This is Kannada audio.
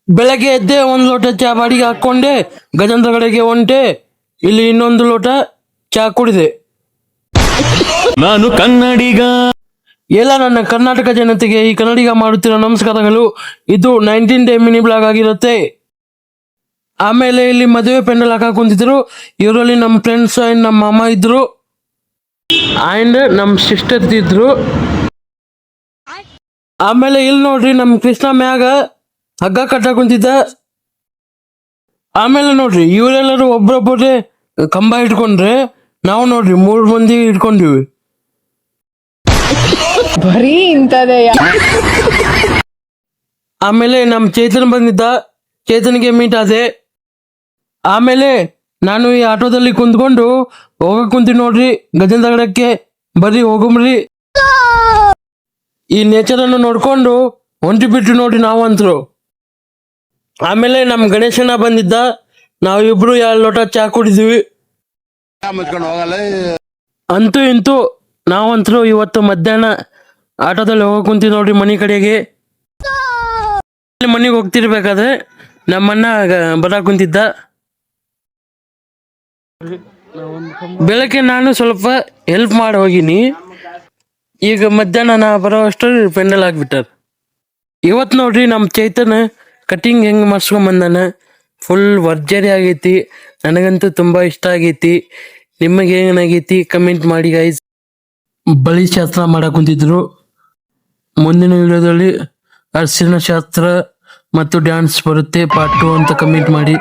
ಬೆಳಗ್ಗೆ ಎದ್ದೆ ಒಂದು ಲೋಟ ಚಾ ಬಾಡಿಗೆ ಹಾಕೊಂಡೆ, ಗಜೇಂದ್ರ ಕಡೆಗೆ ಹೊಂಟೆ. ಇಲ್ಲಿ ಇನ್ನೊಂದು ಲೋಟ ಚಾ ಕುಡಿದೆ. ನಾನು ಕನ್ನಡಿಗ. ಎಲ್ಲ ನನ್ನ ಕರ್ನಾಟಕ ಜನತೆಗೆ ಈ ಕನ್ನಡಿಗ ಮಾಡುತ್ತಿರೋ ನಮಸ್ಕಾರಗಳು. ಇದು 19 ಡೇ ಮಿನಿ ಬ್ಲಾಗ್ ಆಗಿರುತ್ತೆ. ಆಮೇಲೆ ಇಲ್ಲಿ ಮದುವೆ ಪೆಂಡಲ್ ಹಾಕಕ್ ಕುಂತಿದ್ರು. ಇವರಲ್ಲಿ ನಮ್ಮ ಫ್ರೆಂಡ್ಸ್ ಅಂಡ್ ನಮ್ಮ ಮಾಮ ಇದ್ರು ಅಂಡ್ ನಮ್ಮ ಸಿಸ್ಟರ್ ಇದ್ರು. ಆಮೇಲೆ ಇಲ್ಲಿ ನೋಡ್ರಿ ನಮ್ಮ ಕೃಷ್ಣ ಮ್ಯಾಗ ಹಗ್ಗ ಕಟ್ಟಾಕ್ ಕುಂತಿದ್ದ. ಆಮೇಲೆ ನೋಡ್ರಿ ಇವರೆಲ್ಲರೂ ಒಬ್ರೊಬ್ಬರೇ ಕಂಬ ಇಟ್ಕೊಂಡ್ರೆ, ನಾವು ನೋಡ್ರಿ 3 ಮಂದಿ ಇಟ್ಕೊಂಡಿವಿ. ಬರೀ ಇಂಥದೇ. ಆಮೇಲೆ ನಮ್ಮ ಚೇತನ್ ಬಂದಿದ್ದ, ಚೇತನ್ಗೆ ಮೀಟ್ ಆದೆ. ಆಮೇಲೆ ನಾನು ಈ ಆಟೋದಲ್ಲಿ ಕುಂತ್ಕೊಂಡು ಹೋಗಕ್ ಕುಂತೀನಿ ನೋಡ್ರಿ ಗಜೇಂದ್ರಗಡಕ್ಕೆ. ಬರ್ರಿ ಹೋಗಮ್ರಿ. ಈ ನೇಚರ್ ಅನ್ನು ನೋಡ್ಕೊಂಡು ಹೊಂಟಿ ಬಿಟ್ಟು ನೋಡ್ರಿ ನಾವಂತರು. ಆಮೇಲೆ ನಮ್ಮ ಗಣೇಶನ ಬಂದಿದ್ದ, ನಾವಿಬ್ರು 2 ಲೋಟ ಚಾ ಕುಡಿದ್ವಿ. ಅಂತೂ ಇಂತೂ ನಾವಂತರು ಇವತ್ತು ಮಧ್ಯಾಹ್ನ ಆಟೋದಲ್ಲಿ ಹೋಗಕ್ ಕುಂತೀವಿ ನೋಡ್ರಿ ಮನೆ ಕಡೆಗೆ. ಮನೆಗೆ ಹೋಗ್ತಿರ್ಬೇಕಾದ್ರೆ ನಮ್ಮಣ್ಣ ಬರಾಕ್ ಕುಂತಿದ್ದ. ಬೆಳಗ್ಗೆ ನಾನು ಸ್ವಲ್ಪ ಹೆಲ್ಪ್ ಮಾಡಿ ಹೋಗಿನಿ. ಈಗ ಮಧ್ಯಾಹ್ನ ನಾ ಬರೋ ಅಷ್ಟರಲ್ಲಿ ಪೆಂಡಲ್ ಹಾಕ್ಬಿಟ್ಟಾರ. ಇವತ್ತು ನೋಡ್ರಿ ನಮ್ಮ ಚೈತನ್ ಕಟಿಂಗ್ ಹೆಂಗ್ ಮಾಡ್ಸ್ಕೊಂಡ್ ಬಂದಾನ. ಫುಲ್ ವರ್ಜರಿ ಆಗೈತಿ. ನನಗಂತೂ ತುಂಬಾ ಇಷ್ಟ ಆಗೈತಿ. ನಿಮಗೆ ಏನಾಗೈತಿ ಕಮೆಂಟ್ ಮಾಡಿ ಗೈಸ್. ಬಳಿ ಶಾಸ್ತ್ರ ಮಾಡಕ್ ಕುಂತಿದ್ರು. ಮುಂದಿನ ವಿಡಿಯೋದಲ್ಲಿ ಅರಿಶಿನ ಶಾಸ್ತ್ರ ಮತ್ತು ಡ್ಯಾನ್ಸ್ ಬರುತ್ತೆ ಪಾರ್ಟ್ 2 ಅಂತ ಕಮೆಂಟ್ ಮಾಡಿ.